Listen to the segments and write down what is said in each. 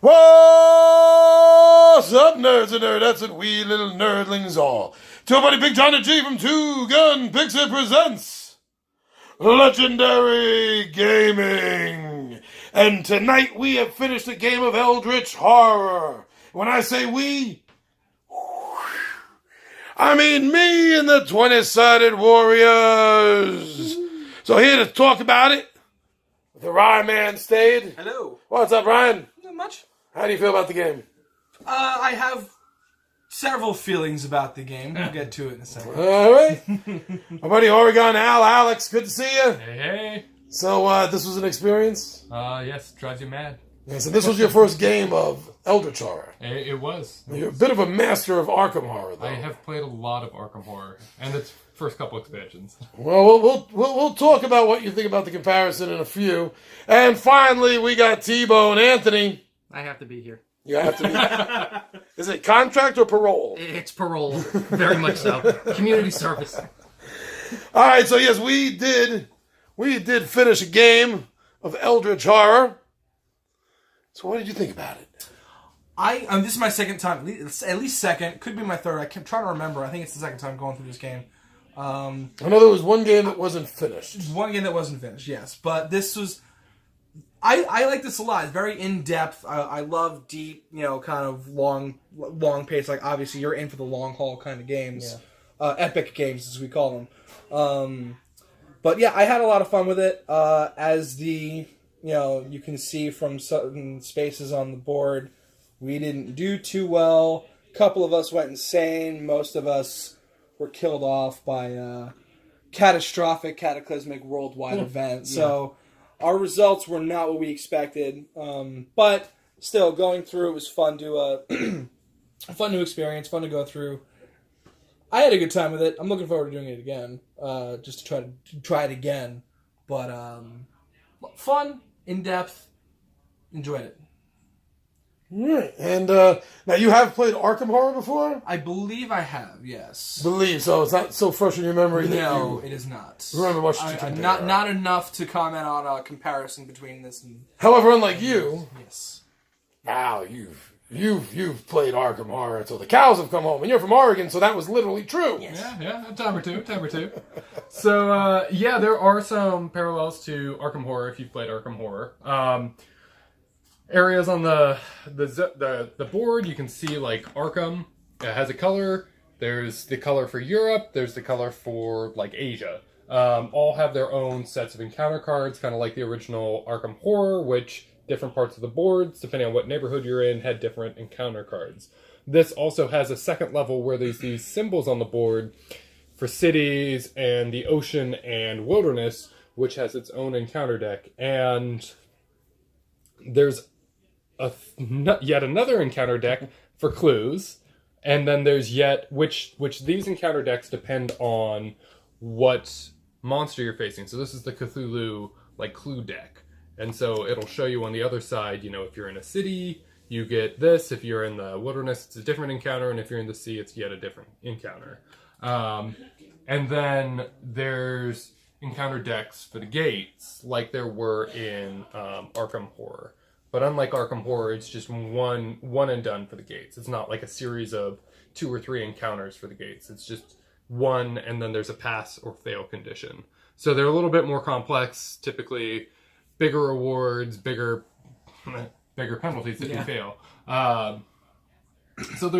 What's up, nerds and nerdettes and wee little nerdlings all? To our buddy Big John and G from Two Gun Pixie presents Legendary Gaming. And tonight we have finished a game of Eldritch Horror. When I say we, I mean me and the 20-sided warriors. So here to talk about it, the Rye Man stayed. Hello. What's up, Ryan? Not much. How do you feel about the game? I have several feelings about the game. We'll get to it in a second. All right. My buddy Oregon Alex, good to see you. Hey. So, this was an experience? Yes, drives you mad. Yeah, so this was your first game of Eldritch Horror. It was. You're a bit of a master of Arkham Horror, though. I have played a lot of Arkham Horror, and its first couple expansions. Well, we'll talk about what you think about the comparison in a few. And finally, we got T-Bone Anthony. I have to be here. You have to be. Is it contract or parole? It's parole. Very much so. Community service. All right, so yes, we did finish a game of Eldritch Horror. So what did you think about it? This is my second time, at least second, could be my third. I kept trying to remember. I think it's the second time going through this game. I know there was one game that wasn't finished. One game that wasn't finished, yes. But this was... I like this a lot. It's very in-depth. I love deep, kind of long pace. Like, obviously, you're in for the long haul kind of games. Yeah. Epic games, as we call them. But yeah, I had a lot of fun with it. As the... you can see from certain spaces on the board, we didn't do too well. A couple of us went insane. Most of us were killed off by a catastrophic, cataclysmic worldwide event. So our results were not what we expected. But still, going through it was fun to fun new experience, fun to go through. I had a good time with it. I'm looking forward to doing it again, just to try it again. But fun. In depth, enjoyed it. Right, and now you have played Arkham Horror before? I believe I have, yes. So it's not so fresh in your memory. No, it is not. Remember much to compare. Not enough to comment on a comparison between this and. However, unlike you, yes. Now you've played Arkham Horror until the cows have come home, and you're from Oregon, so that was literally true. Yes. Yeah, a time or two. So, there are some parallels to Arkham Horror if you've played Arkham Horror. Areas on the board, you can see, like, Arkham has a color. There's the color for Europe. There's the color for, like, Asia. All have their own sets of encounter cards, kind of like the original Arkham Horror, which... different parts of the boards, depending on what neighborhood you're in, had different encounter cards. This also has a second level where there's these symbols on the board for cities and the ocean and wilderness, which has its own encounter deck. And there's yet another encounter deck for clues. And then there's which these encounter decks depend on what monster you're facing. So this is the Cthulhu, clue deck. And so it'll show you on the other side, if you're in a city, you get this. If you're in the wilderness, it's a different encounter. And if you're in the sea, it's yet a different encounter. And then there's encounter decks for the gates, like there were in Arkham Horror. But unlike Arkham Horror, it's just one and done for the gates. It's not like a series of 2 or 3 encounters for the gates. It's just one, and then there's a pass or fail condition. So they're a little bit more complex, typically... bigger rewards, bigger penalties if you fail. So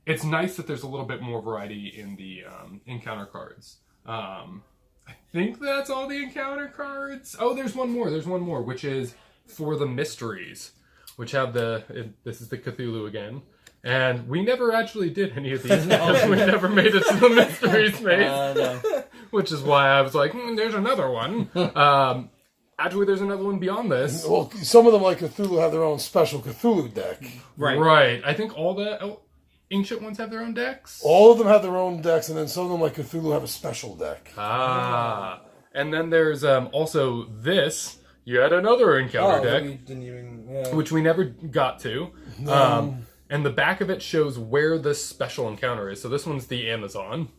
it's nice that there's a little bit more variety in the encounter cards. I think that's all the encounter cards. Oh, there's one more, which is for the mysteries, which have this is the Cthulhu again. And we never actually did any of these because we never made it to the mysteries maze. No. Which is why I was like, there's another one. Actually, there's another one beyond this. Well, some of them, like Cthulhu, have their own special Cthulhu deck. Right. I think all the ancient ones have their own decks. All of them have their own decks, and then some of them, like Cthulhu, have a special deck. And then there's also this, yet another encounter deck, we didn't even, which we never got to. And the back of it shows where this special encounter is. So this one's the Amazon,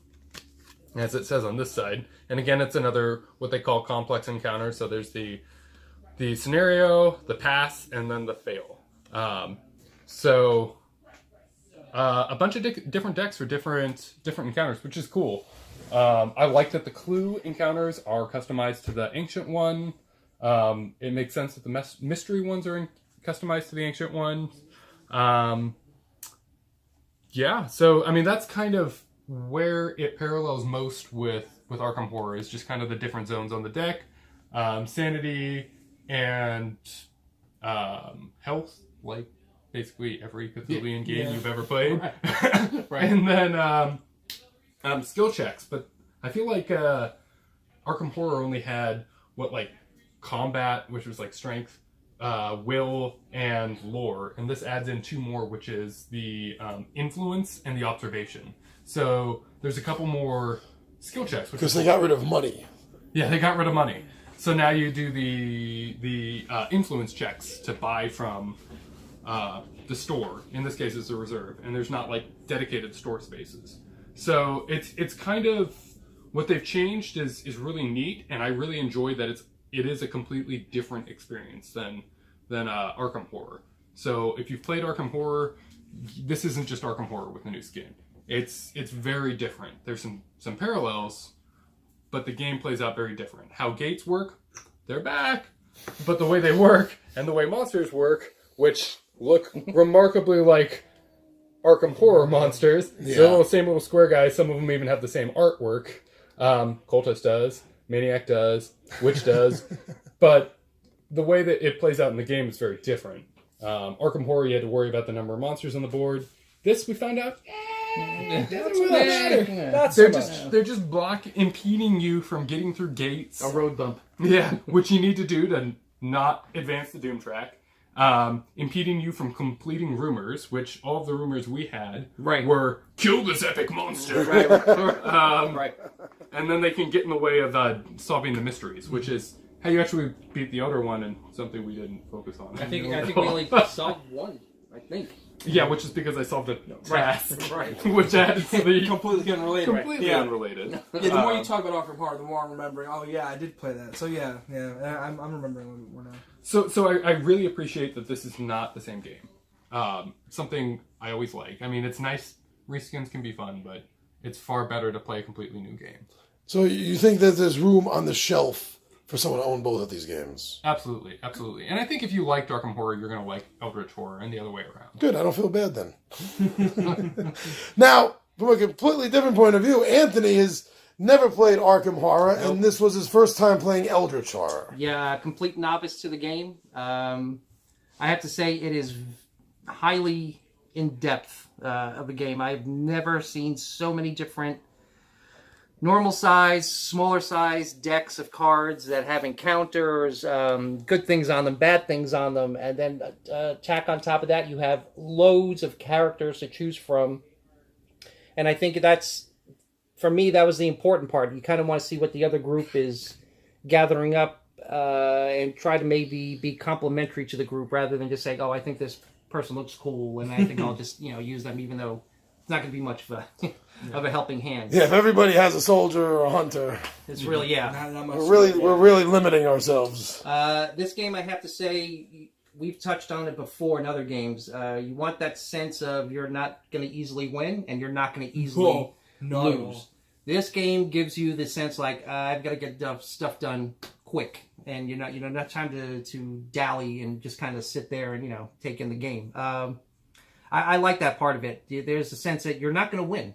as it says on this side. And again, it's another, what they call complex encounter. So there's the the scenario, the pass, and then the fail. A bunch of different decks for different encounters, which is cool. I like that the clue encounters are customized to the ancient one. It makes sense that the mystery ones are customized to the ancient ones. So I mean that's kind of where it parallels most with Arkham Horror, is just kind of the different zones on the deck, sanity and health, like basically every Cthulhian game you've ever played. Right. And then skill checks, but I feel like Arkham Horror only had combat, which was like strength, will, and lore, and this adds in 2 more, which is the influence and the observation. So there's a couple more skill checks because they got rid of money. Yeah, they got rid of money. So now you do the influence checks to buy from the store. In this case, it's a reserve, and there's not dedicated store spaces. So it's kind of what they've changed is really neat, and I really enjoy that it is a completely different experience than Arkham Horror. So if you've played Arkham Horror, this isn't just Arkham Horror with a new skin. It's very different. There's some parallels, but the game plays out very different. How gates work, they're back, but the way they work and the way monsters work, which look remarkably like Arkham Horror monsters. Yeah. They're all the same little square guys. Some of them even have the same artwork. Cultist does, Maniac does, Witch does, but the way that it plays out in the game is very different. Arkham Horror, you had to worry about the number of monsters on the board. This, we found out, they're just impeding you from getting through gates. A road bump. Yeah, which you need to do to not advance the Doom track. Impeding you from completing rumors, which all of the rumors we had were kill this epic monster. Right. And then they can get in the way of solving the mysteries, which is how you actually beat the other one, and something we didn't focus on. I think we only solved one. I think. Yeah, which is because I solved a task, Right. Which adds to the completely unrelated. completely unrelated. Yeah, the more you talk about Arkham Horror, the more I'm remembering. Oh yeah, I did play that. So yeah, I'm remembering a little bit more now. So I really appreciate that this is not the same game. Something I always like. I mean, it's nice. Reskins can be fun, but it's far better to play a completely new game. So you think that there's room on the shelf for someone to own both of these games? Absolutely. And I think if you like Arkham Horror, you're going to like Eldritch Horror, and the other way around. Good, I don't feel bad then. Now, from a completely different point of view, Anthony has never played Arkham Horror, and this was his first time playing Eldritch Horror. Yeah, complete novice to the game. I have to say it is highly in-depth of a game. I've never seen so many different normal size, smaller size decks of cards that have encounters, good things on them, bad things on them, and then tack on top of that, you have loads of characters to choose from. And I think that's, for me, that was the important part. You kind of want to see what the other group is gathering up and try to maybe be complimentary to the group rather than just saying, oh, I think this person looks cool and I think I'll just use them, even though it's not going to be much of a helping hand. Yeah, if everybody has a soldier or a hunter, it's really Not much we're really limiting ourselves. This game, I have to say, we've touched on it before in other games. You want that sense of you're not going to easily win and you're not going to easily lose. This game gives you the sense like I've got to get stuff done quick, and not time to dally and just kind of sit there and take in the game. I like that part of it. There's a sense that you're not going to win.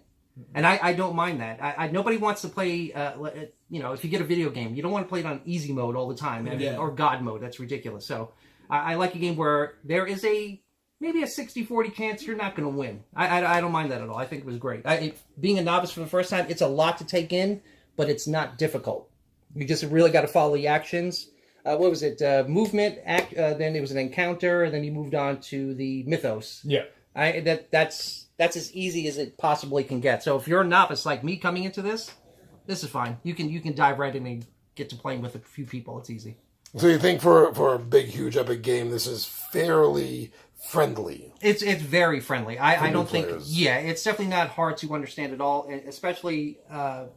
And I don't mind that. Nobody wants to play, if you get a video game, you don't want to play it on easy mode all the time, or God mode. That's ridiculous. So I like a game where there is maybe a 60-40 chance you're not going to win. I don't mind that at all. I think it was great. Being a novice for the first time, it's a lot to take in, but it's not difficult. You just really got to follow the actions. What was it? Movement, then it was an encounter, and then you moved on to the mythos. Yeah. That's as easy as it possibly can get. So if you're a novice like me coming into this is fine. You can dive right in and get to playing with a few people. It's easy. So you think for a big, huge, epic game, this is fairly friendly. It's very friendly. I new don't think. players. Yeah, it's definitely not hard to understand at all, especially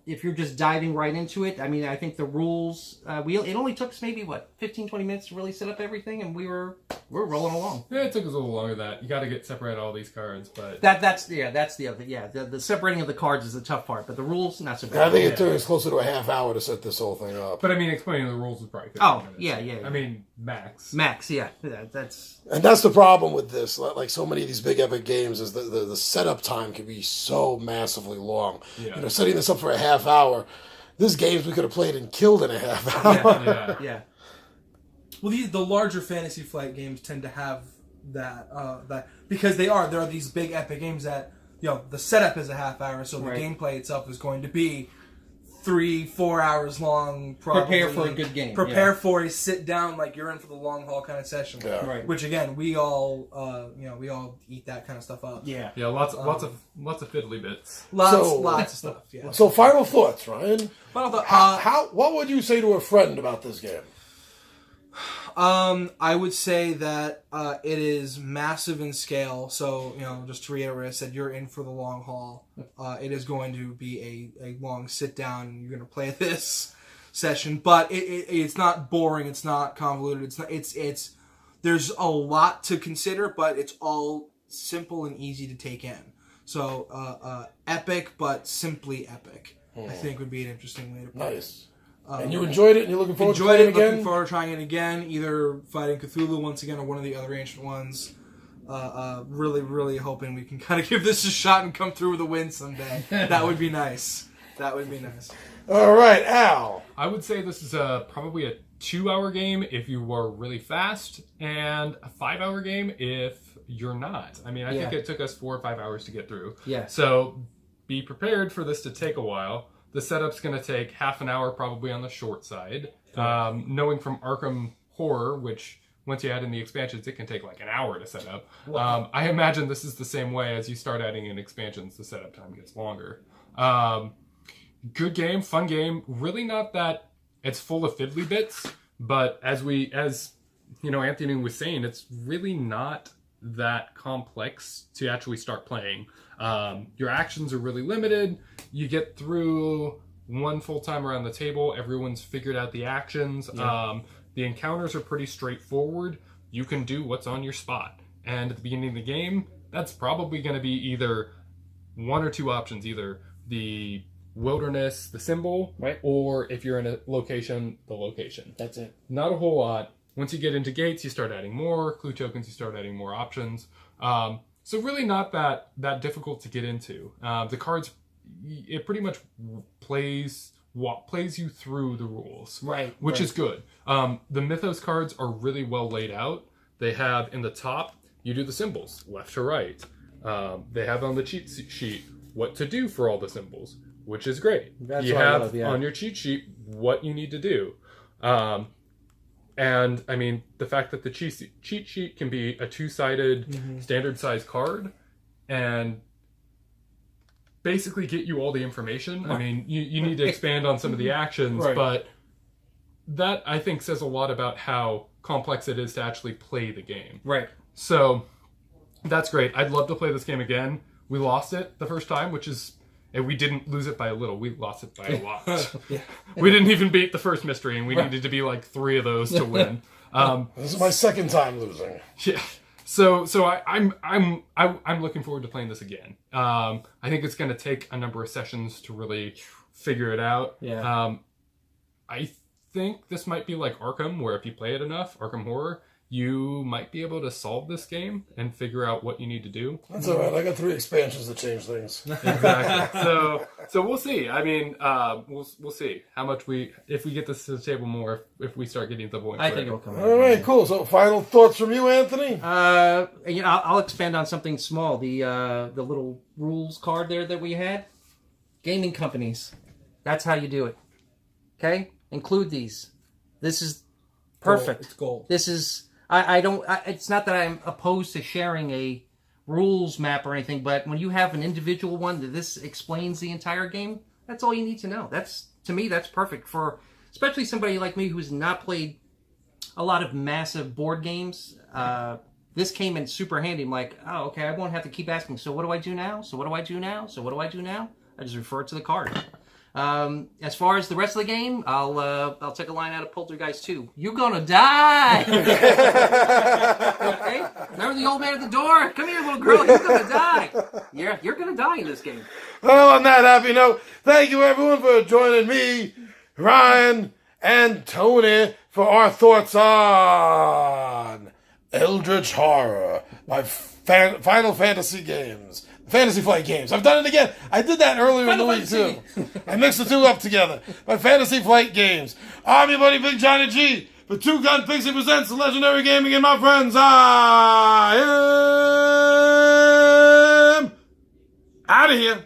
if you're just diving right into it. I mean, I think the rules. It only took us maybe 15, 20 minutes to really set up everything, and we're rolling along. Yeah, it took us a little longer than that. You got to get separate all these cards, but That's the other thing. Yeah, the separating of the cards is the tough part, but the rules not so bad. I think it took us closer to a half hour to set this whole thing up. I mean, explaining the rules is probably 15 Oh, minutes. yeah. I mean, max. Max, yeah, that's And that's the problem with this. Like so many of these big epic games, is the setup time can be so massively long. Yeah. You know, setting this up for a half hour. This games we could have played and killed in a half hour. yeah. Well, the larger Fantasy Flight games tend to have that because there are these big epic games that the setup is a half hour, so the Right. gameplay itself is going to be 3-4 hours long. Probably. Prepare for a good game. Prepare for a sit down, like you're in for the long haul kind of session. Yeah. Right. Which again, we all we all eat that kind of stuff up. Yeah. Yeah, lots of fiddly bits. Lots of stuff. Yeah. So final thoughts, Ryan. But What would you say to a friend about this game? I would say that it is massive in scale. So, just to reiterate what I said, you're in for the long haul. It is going to be a long sit down. You're going to play this session, but it's not boring. It's not convoluted. It's there's a lot to consider, but it's all simple and easy to take in. So, epic, but simply epic. I think would be an interesting way to put it. Nice. And you enjoyed it, and you're looking forward to playing it again? Looking forward to trying it again, either fighting Cthulhu once again or one of the other ancient ones. Really, really hoping we can kind of give this a shot and come through with a win someday. That would be nice. All right, Al. I would say this is probably a 2-hour game if you were really fast, and a 5-hour game if you're not. I mean, I think it took us 4 or 5 hours to get through. Yeah. So be prepared for this to take a while. The setup's going to take half an hour, probably on the short side. Knowing from Arkham Horror, which once you add in the expansions, it can take like an hour to set up. I imagine this is the same way. As you start adding in expansions, the setup time gets longer. Good game, fun game. Really not that it's full of fiddly bits, but as Anthony was saying, it's really not that complex to actually start playing. Your actions are really limited. You get through one full time around the table. Everyone's figured out the actions. The encounters are pretty straightforward. You can do what's on your spot. And at the beginning of the game, that's probably going to be either one or two options. Either the wilderness, the symbol, right, or if you're in a location, the location. That's it. Not a whole lot. Once you get into gates, you start adding more. Clue tokens, you start adding more options. So really not that difficult to get into. The cards, it pretty much plays you through the rules, right? Which is good. The Mythos cards are really well laid out. They have in the top, you do the symbols left to right. They have on the cheat sheet what to do for all the symbols, which is great. That's you what I have love, yeah. on your cheat sheet what you need to do. And I mean, the fact that the cheat sheet can be a two-sided standard size card and basically get you all the information. I mean, you need to expand on some of the actions, right, but that I think says a lot about how complex it is to actually play the game. Right. So that's great. I'd love to play this game again. We lost it the first time, and we didn't lose it by a little. We lost it by a lot. We didn't even beat the first mystery, and we needed to be like 3 of those to win. This is my second time losing. Yeah. So I'm looking forward to playing this again. I think it's going to take a number of sessions to really figure it out. Yeah. I think this might be like Arkham, where if you play it enough, Arkham Horror, you might be able to solve this game and figure out what you need to do. That's all right. I got 3 expansions to change things. Exactly. So we'll see. I mean, we'll see how much if we get this to the table more, if we start getting to the point. I think it'll come. All right, cool. So final thoughts from you, Anthony? I'll expand on something small. The little rules card there that we had. Gaming companies. That's how you do it. Okay? Include these. This is perfect. It's gold. This is... it's not that I'm opposed to sharing a rules map or anything, but when you have an individual one that this explains the entire game, that's all you need to know. To me, that's perfect for especially somebody like me who's not played a lot of massive board games. This came in super handy. I'm like, oh, okay, I won't have to keep asking, so what do I do now? So what do I do now? So what do I do now? I just refer to the card. As far as the rest of the game, I'll take a line out of Poltergeist 2. You're gonna die! Okay? Remember the old man at the door? Come here, little girl, you're gonna die! Yeah, you're gonna die in this game. Well, on that happy note, thank you everyone for joining me, Ryan, and Tony for our thoughts on Eldritch Horror by Final Fantasy games. Fantasy Flight games. I've done it again. I did that earlier in the week too. I mixed the two up together. My Fantasy Flight games. I'm your buddy Big Johnny G. For Two Gun Pixie presents the Legendary Gaming and my friends. I am out of here.